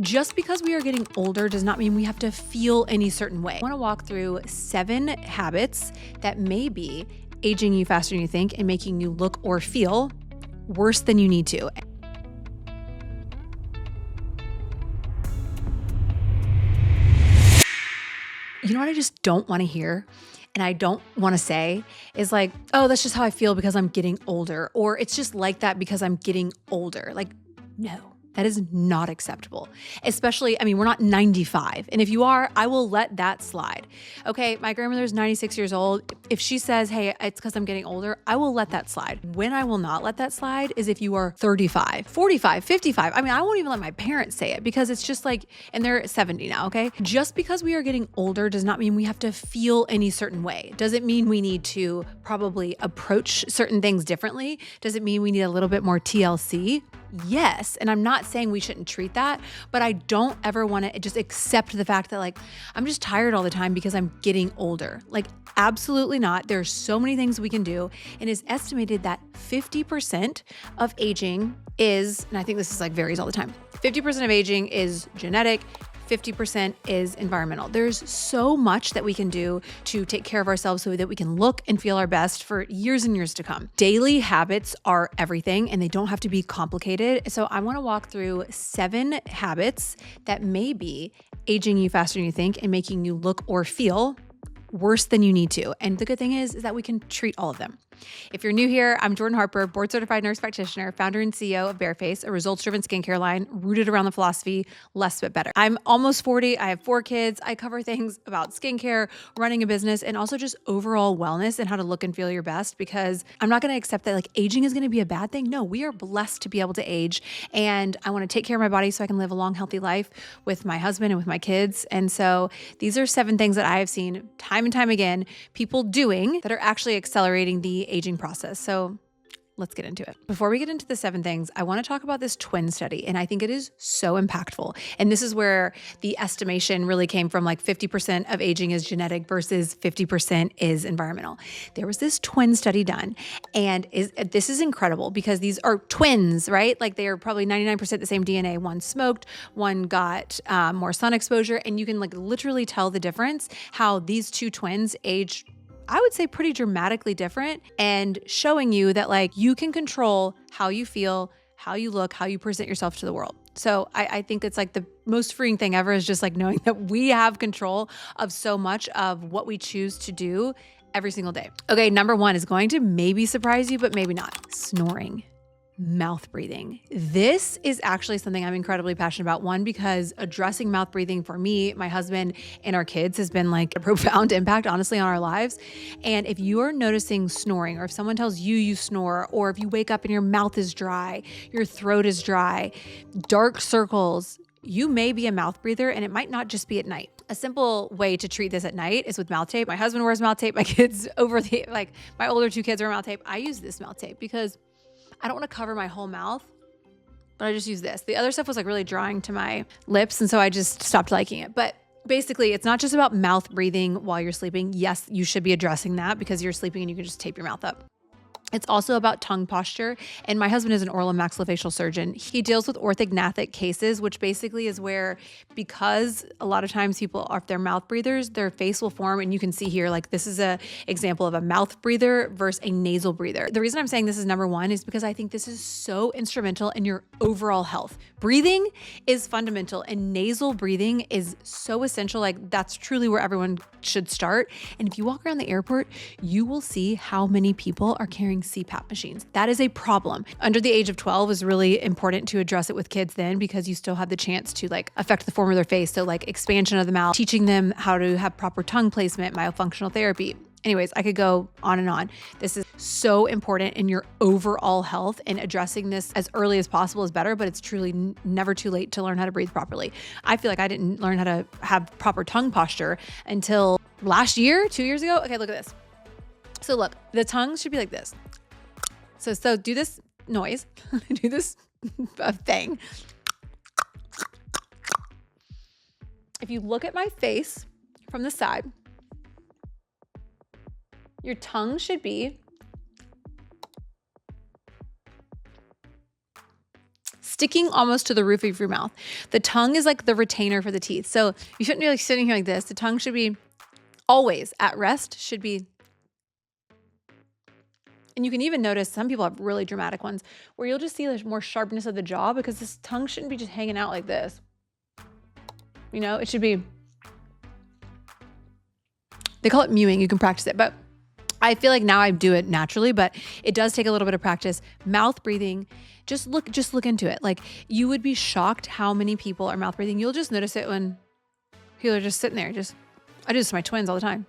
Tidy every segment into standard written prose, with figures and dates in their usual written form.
Just because we are getting older does not mean we have to feel any certain way. I want to walk through 7 habits that may be aging you faster than you think and making you look or feel worse than you need to. You know what I just don't want to hear? And I don't want to say is like, oh, that's just how I feel because I'm getting older. Or it's just like that because I'm getting older. Like, no. That is not acceptable. Especially, we're not 95. And if you are, I will let that slide. Okay, my grandmother's 96 years old. If she says, hey, it's because I'm getting older, I will let that slide. When I will not let that slide is if you are 35, 45, 55. I won't even let my parents say it because it's just like, and they're 70 now, okay? Just because we are getting older does not mean we have to feel any certain way. Does it mean we need to probably approach certain things differently? Does it mean we need a little bit more TLC? Yes. And I'm not saying we shouldn't treat that, but I don't ever want to just accept the fact that like, I'm just tired all the time because I'm getting older. Like, absolutely not. There's so many things we can do. And it's estimated that 50% of aging is, and I think this is like varies all the time, 50% of aging is genetic, 50% is environmental. There's so much that we can do to take care of ourselves so that we can look and feel our best for years and years to come. Daily habits are everything and they don't have to be complicated. So I want to walk through 7 habits that may be aging you faster than you think and making you look or feel worse than you need to. And the good thing is that we can treat all of them. If you're new here, I'm Jordan Harper, board certified nurse practitioner, founder and CEO of Barefaced, a results-driven skincare line rooted around the philosophy, less but better. I'm almost 40. I have 4 kids. I cover things about skincare, running a business, and also just overall wellness and how to look and feel your best, because I'm not going to accept that like aging is going to be a bad thing. No, we are blessed to be able to age. And I want to take care of my body so I can live a long, healthy life with my husband and with my kids. And so these are 7 things that I have seen time and time again people doing that are actually accelerating the aging process. So let's get into it. Before we get into the 7 things, I want to talk about this twin study. And I think it is so impactful. And this is where the estimation really came from, like 50% of aging is genetic versus 50% is environmental. There was this twin study done. And this is incredible because these are twins, right? Like they are probably 99% the same DNA. One smoked, one got more sun exposure. And you can like literally tell the difference how these 2 twins age, I would say, pretty dramatically different, and showing you that like you can control how you feel, how you look, how you present yourself to the world. So I think it's like the most freeing thing ever is just like knowing that we have control of so much of what we choose to do every single day. Okay, number 1 is going to maybe surprise you, but maybe not. Snoring. Mouth breathing. This is actually something I'm incredibly passionate about. One, because addressing mouth breathing for me, my husband, and our kids has been like a profound impact, honestly, on our lives. And if you are noticing snoring, or if someone tells you you snore, or if you wake up and your mouth is dry, your throat is dry, dark circles, you may be a mouth breather, and it might not just be at night. A simple way to treat this at night is with mouth tape. My husband wears mouth tape. My kids my older 2 kids wear mouth tape. I use this mouth tape because I don't want to cover my whole mouth, but I just use this. The other stuff was like really drying to my lips, and so I just stopped liking it. But basically, it's not just about mouth breathing while you're sleeping. Yes, you should be addressing that because you're sleeping and you can just tape your mouth up. It's also about tongue posture. And my husband is an oral and maxillofacial surgeon. He deals with orthognathic cases, which basically is where, because a lot of times people are, if they're mouth breathers, their face will form. And you can see here, like this is an example of a mouth breather versus a nasal breather. The reason I'm saying this is number 1 is because I think this is so instrumental in your overall health. Breathing is fundamental, and nasal breathing is so essential. Like that's truly where everyone should start. And if you walk around the airport, you will see how many people are carrying CPAP machines. That is a problem. Under the age of 12 is really important to address it with kids then, because you still have the chance to like affect the form of their face. So like expansion of the mouth, teaching them how to have proper tongue placement, myofunctional therapy. Anyways, I could go on and on. This is so important in your overall health, and addressing this as early as possible is better, but it's truly never too late to learn how to breathe properly. I feel like I didn't learn how to have proper tongue posture until last year, 2 years ago. Okay, look at this. So look, the tongue should be like this. So do this noise, do this thing. If you look at my face from the side, your tongue should be sticking almost to the roof of your mouth. The tongue is like the retainer for the teeth. So you shouldn't be like sitting here like this. The tongue should be always at rest, should be. And you can even notice some people have really dramatic ones where you'll just see the more sharpness of the jaw because this tongue shouldn't be just hanging out like this. You know, it should be, they call it mewing. You can practice it, but I feel like now I do it naturally, but it does take a little bit of practice. Mouth breathing, just look into it. Like you would be shocked how many people are mouth breathing. You'll just notice it when people are just sitting there. I do this to my twins all the time.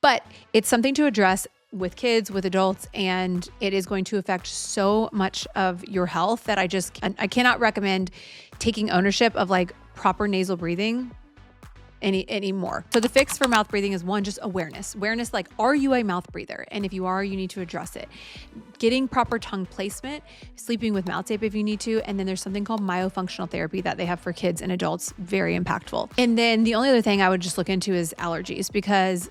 But it's something to address with kids, with adults, and it is going to affect so much of your health that I cannot recommend taking ownership of like proper nasal breathing anymore. So the fix for mouth breathing is one, just awareness. Awareness, like, are you a mouth breather? And if you are, you need to address it. Getting proper tongue placement, sleeping with mouth tape if you need to. And then there's something called myofunctional therapy that they have for kids and adults, very impactful. And then the only other thing I would just look into is allergies, because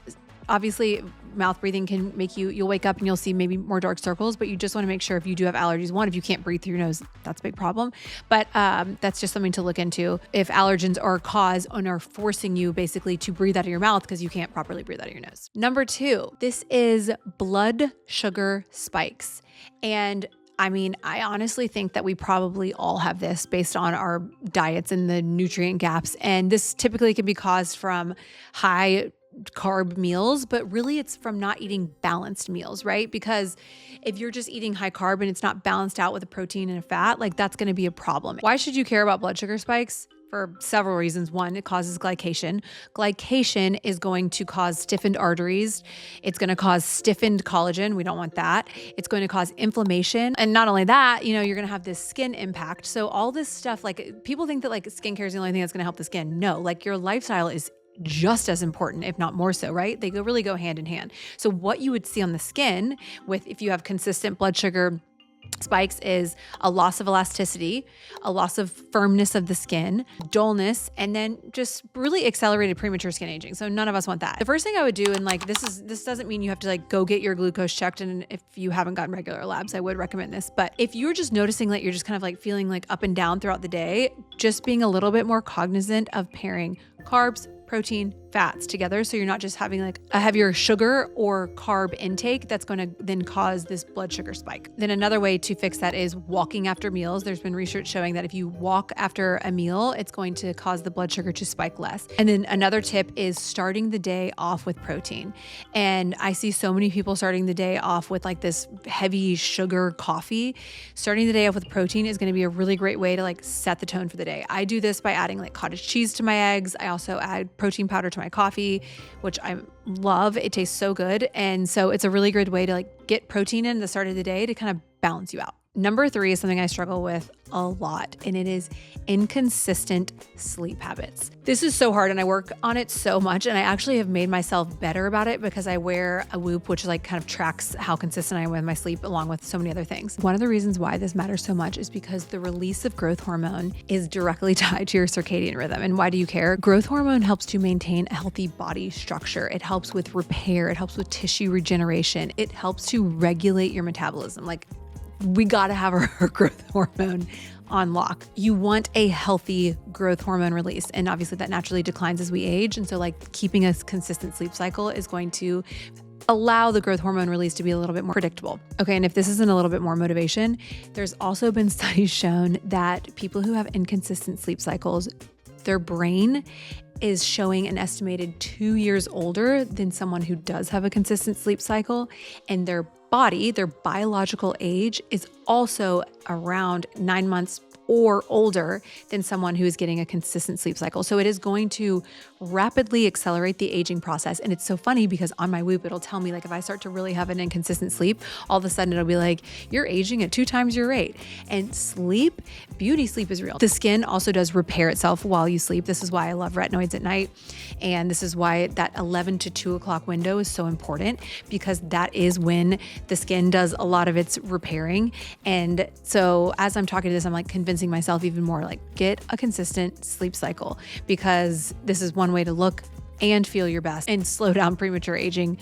obviously mouth breathing can make you'll wake up and you'll see maybe more dark circles, but you just want to make sure if you do have allergies, one, if you can't breathe through your nose, that's a big problem. But that's just something to look into. If allergens are cause and are forcing you basically to breathe out of your mouth because you can't properly breathe out of your nose. Number 2, this is blood sugar spikes. And I mean, I honestly think that we probably all have this based on our diets and the nutrient gaps. And this typically can be caused from high carb meals, but really it's from not eating balanced meals, right? Because if you're just eating high carb and it's not balanced out with a protein and a fat, like that's going to be a problem. Why should you care about blood sugar spikes? For several reasons. One, it causes glycation. Glycation is going to cause stiffened arteries. It's going to cause stiffened collagen. We don't want that. It's going to cause inflammation. And not only that, you're going to have this skin impact. So all this stuff, like people think that like skincare is the only thing that's going to help the skin. No, like your lifestyle is just as important, if not more so, right? They really go hand in hand. So what you would see on the skin if you have consistent blood sugar spikes is a loss of elasticity, a loss of firmness of the skin, dullness, and then just really accelerated premature skin aging. So none of us want that. The first thing I would do, and like this doesn't mean you have to like go get your glucose checked, and if you haven't gotten regular labs, I would recommend this. But if you're just noticing that you're just kind of like feeling like up and down throughout the day, just being a little bit more cognizant of pairing carbs, protein, fats together. So you're not just having like a heavier sugar or carb intake that's going to then cause this blood sugar spike. Then another way to fix that is walking after meals. There's been research showing that if you walk after a meal, it's going to cause the blood sugar to spike less. And then another tip is starting the day off with protein. And I see so many people starting the day off with like this heavy sugar coffee. Starting the day off with protein is going to be a really great way to like set the tone for the day. I do this by adding like cottage cheese to my eggs. I also add protein powder to my coffee, which I love. It tastes so good. And so it's a really good way to like get protein in at the start of the day to kind of balance you out. Number 3 is something I struggle with a lot, and it is inconsistent sleep habits. This is so hard and I work on it so much, and I actually have made myself better about it because I wear a Whoop, which like kind of tracks how consistent I am with my sleep along with so many other things. One of the reasons why this matters so much is because the release of growth hormone is directly tied to your circadian rhythm. And why do you care? Growth hormone helps to maintain a healthy body structure. It helps with repair. It helps with tissue regeneration. It helps to regulate your metabolism. Like, we got to have our growth hormone on lock. You want a healthy growth hormone release. And obviously that naturally declines as we age. And so like keeping a consistent sleep cycle is going to allow the growth hormone release to be a little bit more predictable. Okay. And if this isn't a little bit more motivation, there's also been studies shown that people who have inconsistent sleep cycles, their brain is showing an estimated 2 years older than someone who does have a consistent sleep cycle, and their body, their biological age is also around 9 months or older than someone who is getting a consistent sleep cycle. So it is going to rapidly accelerate the aging process. And it's so funny because on my Whoop, it'll tell me like if I start to really have an inconsistent sleep, all of a sudden it'll be like, you're aging at 2 times your rate. And sleep, beauty sleep is real. The skin also does repair itself while you sleep. This is why I love retinoids at night. And this is why that 11 to 2 o'clock window is so important, because that is when the skin does a lot of its repairing. And so as I'm talking to this, I'm like convincing myself even more, like get a consistent sleep cycle, because this is one way to look and feel your best and slow down premature aging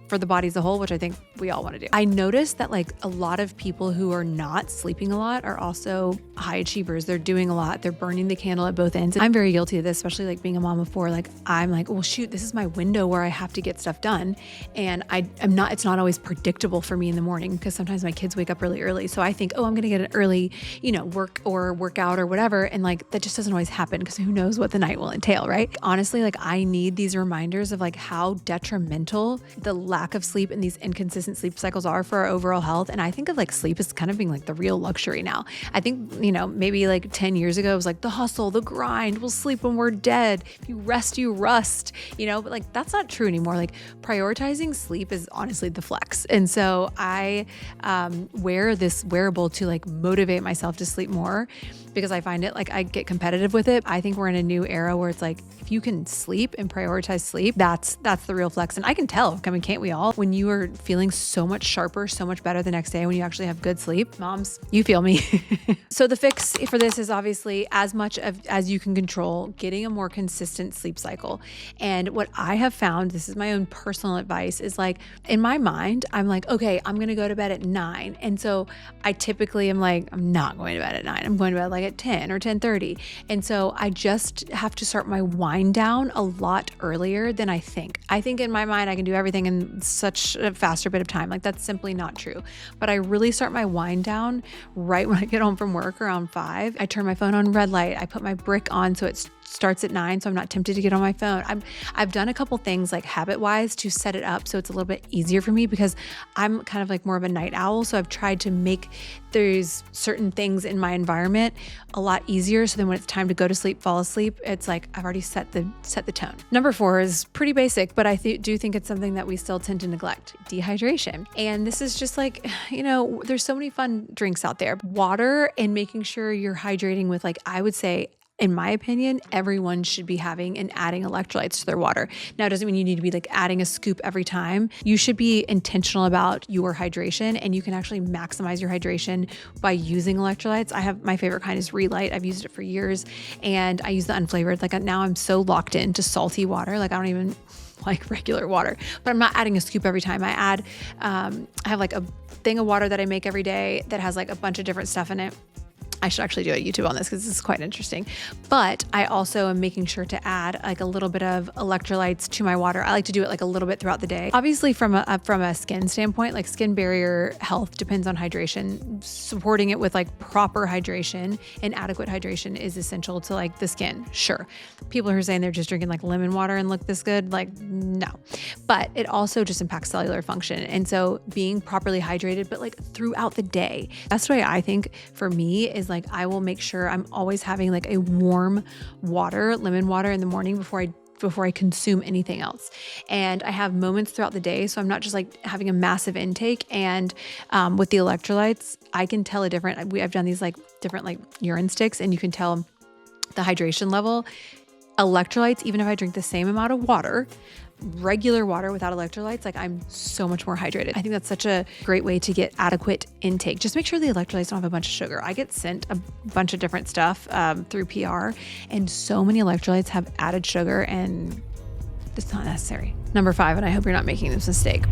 for the body as a whole, which I think we all want to do. I noticed that like a lot of people who are not sleeping a lot are also high achievers. They're doing a lot. They're burning the candle at both ends. And I'm very guilty of this, especially like being a mom of four. Like I'm like, well, shoot, this is my window where I have to get stuff done. And it's not always predictable for me in the morning because sometimes my kids wake up really early. So I think, oh, I'm going to get an early, work or workout or whatever. And like, that just doesn't always happen because who knows what the night will entail, right? Honestly, like I need these reminders of like how detrimental the lack of sleep and these inconsistent sleep cycles are for our overall health. And I think of like sleep as kind of being like the real luxury now. I think, maybe like 10 years ago, it was like the hustle, the grind, we'll sleep when we're dead. If you rest, you rust, but like that's not true anymore. Like prioritizing sleep is honestly the flex. And so I wear this wearable to like motivate myself to sleep more because I find it like I get competitive with it. I think we're in a new era where it's like, if you can sleep and prioritize sleep, that's the real flex. And I can tell, can't we all? When you are feeling so much sharper, so much better the next day when you actually have good sleep, moms, you feel me. So the fix for this is obviously as much as you can control, getting a more consistent sleep cycle. And what I have found, this is my own personal advice, is like in my mind, I'm like, okay, I'm going to go to bed at 9. And so I typically am like, I'm not going to bed at 9. I'm going to bed like at 10 or 10:30. And so I just have to start my wind down a lot earlier than I think. I think in my mind, I can do everything in such a faster bit of time. Like that's simply not true. But I really start my wind down right when I get home from work around 5. I turn my phone on red light. I put my brick on so it starts at 9, so I'm not tempted to get on my phone. I've done a couple things like habit-wise to set it up so it's a little bit easier for me because I'm kind of like more of a night owl. So I've tried to make there's certain things in my environment a lot easier. So then when it's time to go to sleep, fall asleep, it's like I've already set the tone. Number 4 is pretty basic, but I do think it's something that we still tend to neglect: dehydration. And this is just like, there's so many fun drinks out there. Water, and making sure you're hydrating with, like, I would say, in my opinion, everyone should be having and adding electrolytes to their water. Now, it doesn't mean you need to be like adding a scoop every time. You should be intentional about your hydration, and you can actually maximize your hydration by using electrolytes. My favorite kind is Relight. I've used it for years, and I use the unflavored. Like now I'm so locked into salty water. Like I don't even like regular water, but I'm not adding a scoop every time. I have like a thing of water that I make every day that has like a bunch of different stuff in it. I should actually do a YouTube on this because this is quite interesting. But I also am making sure to add like a little bit of electrolytes to my water. I like to do it like a little bit throughout the day. Obviously from a skin standpoint, like skin barrier health depends on hydration. Supporting it with like proper hydration and adequate hydration is essential to like the skin. Sure. People who are saying they're just drinking like lemon water and look this good, like no. But it also just impacts cellular function. And so being properly hydrated, but like throughout the day, that's the way I think for me is like I will make sure I'm always having like a warm water, lemon water in the morning before I consume anything else. And I have moments throughout the day, so I'm not just like having a massive intake. And with the electrolytes, I can tell I've done these like different like urine sticks, and you can tell the hydration level. Electrolytes, even if I drink the same amount of water, regular water without electrolytes, like I'm so much more hydrated. I think that's such a great way to get adequate intake. Just make sure the electrolytes don't have a bunch of sugar. I get sent a bunch of different stuff through PR, and so many electrolytes have added sugar, and it's not necessary. Number 5, and I hope you're not making this mistake: